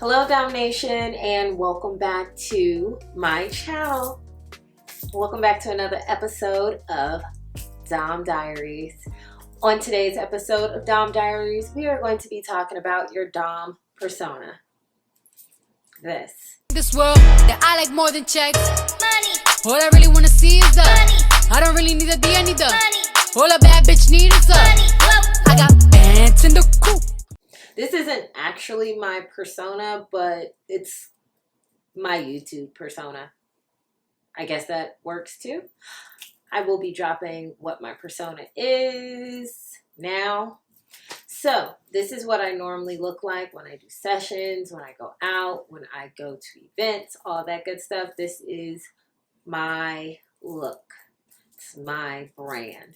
Hello Domination, and welcome back to my channel. Welcome back to another episode of Domme Diaries. On today's episode of Domme Diaries, we are going to be talking about your Dom persona. This world that I like more than checks. Money. All I really wanna see is the money. I don't really need a D, I need the money. All a bad bitch need is the money. I got bands in the coupe. This isn't actually my persona, but it's my YouTube persona. I guess that works too. I will be dropping what my persona is now. So this is what I normally look like when I do sessions, when I go out, when I go to events, all that good stuff. This is my look. It's my brand.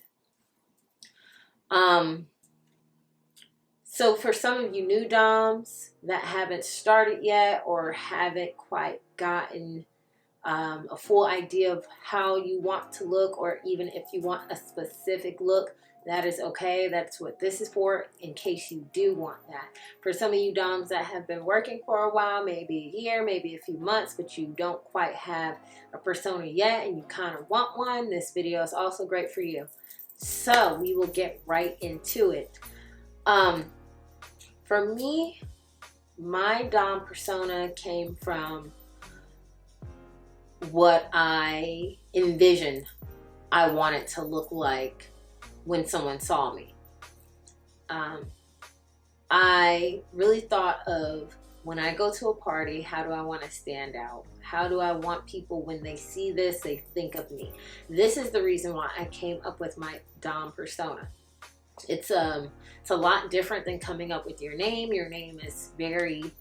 So for some of you new Doms that haven't started yet or haven't quite gotten a full idea of how you want to look, or even if you want a specific look, that is okay. That's what this is for, in case you do want that. For some of you Doms that have been working for a while, maybe a year, maybe a few months, but you don't quite have a persona yet and you kind of want one, this video is also great for you. So we will get right into it. For me, my Dom persona came from what I envisioned I wanted to look like when someone saw me. I really thought of, when I go to a party, how do I want to stand out? How do I want people, when they see this, they think of me? This is the reason why I came up with my Dom persona. It's a lot different than coming up with your name. Your name is very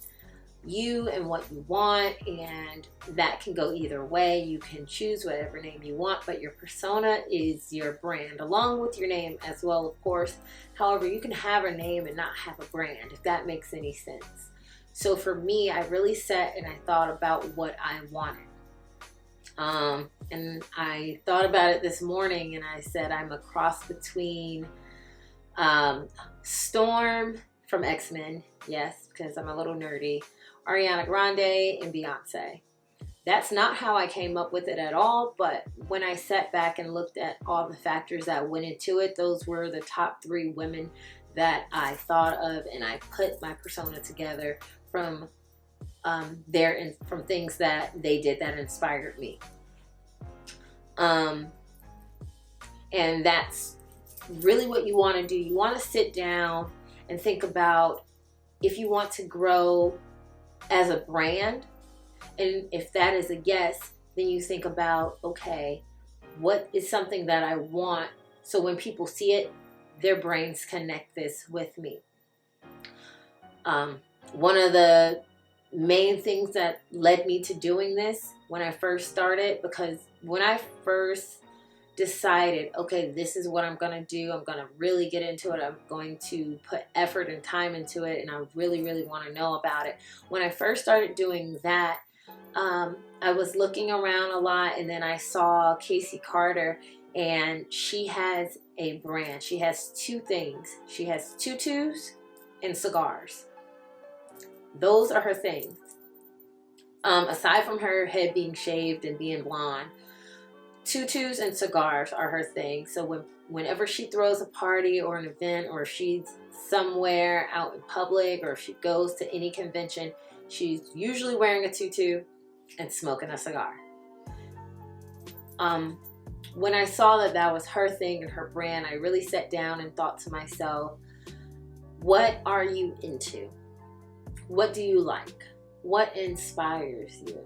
you and what you want, and that can go either way. You can choose whatever name you want, but your persona is your brand, along with your name as well, of course. However, you can have a name and not have a brand, if that makes any sense. So for me, I really sat and I thought about what I wanted. And I thought about it this morning, and I said I'm a cross between Storm from X-Men, yes, because I'm a little nerdy, Ariana Grande, and Beyonce. That's not how I came up with it at all, but when I sat back and looked at all the factors that went into it, those were the top 3 women that I thought of, and I put my persona together from from things that they did that inspired me. And that's really what you want to do. You want to sit down and think about if you want to grow as a brand, and if that is a yes, then you think about, okay, what is something that I want, so when people see it, their brains connect this with me. One of the main things that led me to doing this when I first started, because when I first decided, okay, this is what I'm going to do, I'm going to really get into it, I'm going to put effort and time into it, and I really, really want to know about it. When I first started doing that, I was looking around a lot, and then I saw Casey Carter, and she has a brand. She has 2 things. She has tutus and cigars. Those are her things. Aside from her head being shaved and being blonde, tutus and cigars are her thing. So whenever she throws a party or an event, or if she's somewhere out in public, or if she goes to any convention, she's usually wearing a tutu and smoking a cigar. When I saw that that was her thing and her brand, I really sat down and thought to myself, what are you into? What do you like? What inspires you?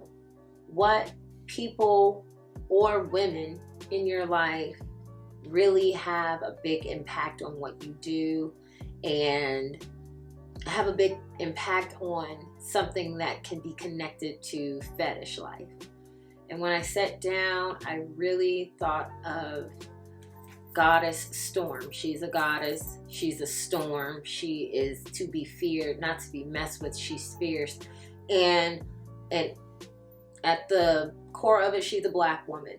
What people or women in your life really have a big impact on what you do, and have a big impact on something that can be connected to fetish life? And when I sat down, I really thought of Goddess Storm. She's a goddess. She's a storm. She is to be feared, not to be messed with. She's fierce. And at the core of it, she's a black woman.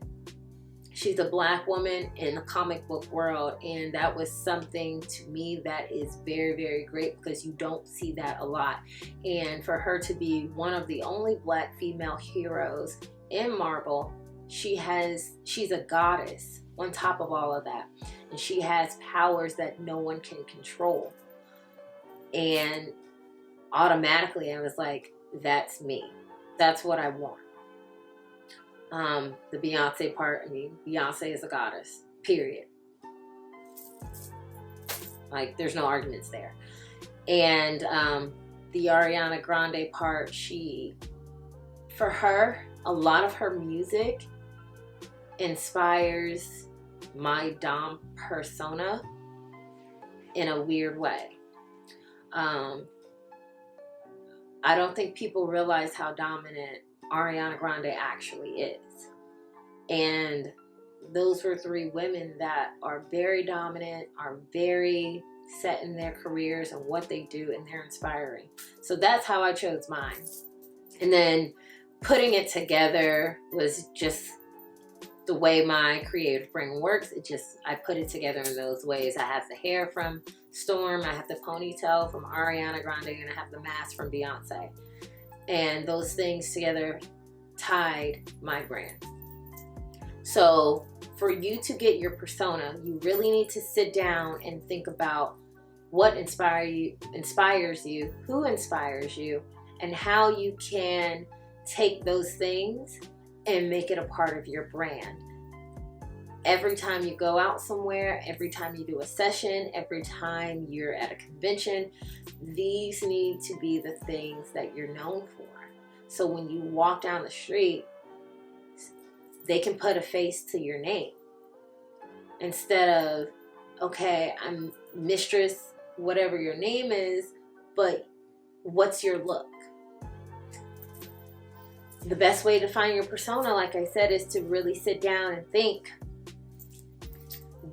She's a black woman in the comic book world, and that was something to me that is very, very great, because you don't see that a lot. And for her to be one of the only black female heroes in Marvel, she's a goddess on top of all of that, and she has powers that no one can control. And automatically I was like, that's me, that's what I want. The Beyonce part, I mean, Beyonce is a goddess, period. Like, there's no arguments there. And the Ariana Grande part, for her, a lot of her music inspires my Dom persona in a weird way. I don't think people realize how dominant Ariana Grande actually is. And those were three women that are very dominant, are very set in their careers and what they do, and they're inspiring. So that's how I chose mine. And then putting it together was just the way my creative brain works. I put it together in those ways. I have the hair from Storm, I have the ponytail from Ariana Grande, and I have the mask from Beyonce. And those things together tied my brand. So for you to get your persona, you really need to sit down and think about what inspires you, who inspires you, and how you can take those things and make it a part of your brand. Every time you go out somewhere, every time you do a session, every time you're at a convention, these need to be the things that you're known for. So when you walk down the street, they can put a face to your name. Instead of, okay, I'm Mistress, whatever your name is, but what's your look? The best way to find your persona, like I said, is to really sit down and think,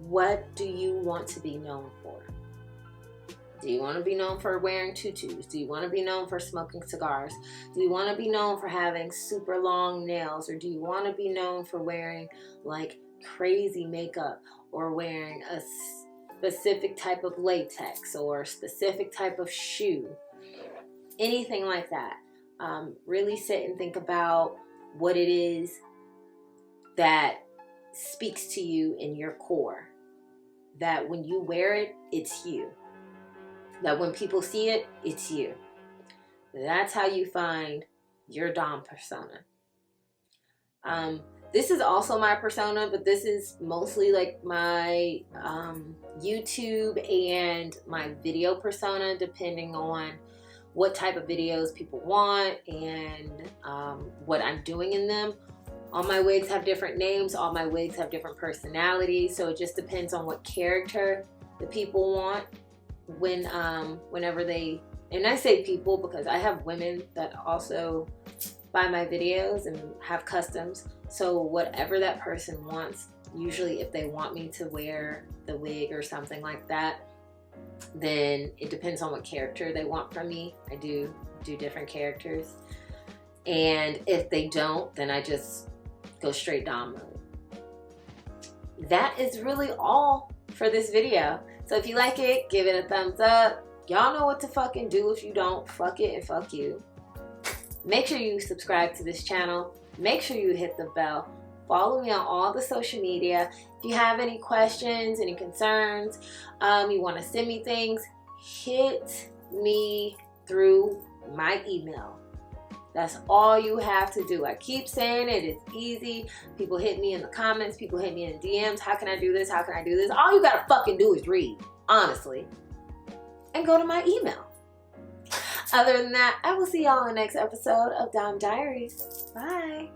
what do you want to be known for? Do you want to be known for wearing tutus? Do you want to be known for smoking cigars? Do you want to be known for having super long nails? Or do you want to be known for wearing like crazy makeup, or wearing a specific type of latex or a specific type of shoe? Anything like that. Really sit and think about what it is that speaks to you in your core. That when you wear it, it's you. That when people see it, it's you. That's how you find your Dom persona. This is also my persona, but this is mostly like my YouTube and my video persona, depending on what type of videos people want and what I'm doing in them. All my wigs have different names. All my wigs have different personalities. So it just depends on what character the people want whenever they, and I say people because I have women that also buy my videos and have customs. So whatever that person wants, usually if they want me to wear the wig or something like that, then it depends on what character they want from me. I do different characters. And if they don't, then I just go straight Dom mode. That is really all for this video. So if you like it, give it a thumbs up. Y'all know what to fucking do. If you don't, fuck it and fuck you. Make sure you subscribe to this channel. Make sure you hit the bell. Follow me on all the social media. If you have any questions, any concerns, you want to send me things, hit me through my email. That's all you have to do. I keep saying it. It's easy. People hit me in the comments. People hit me in DMs. How can I do this? How can I do this? All you gotta fucking do is read, honestly, and go to my email. Other than that, I will see y'all in the next episode of Domme Diaries. Bye.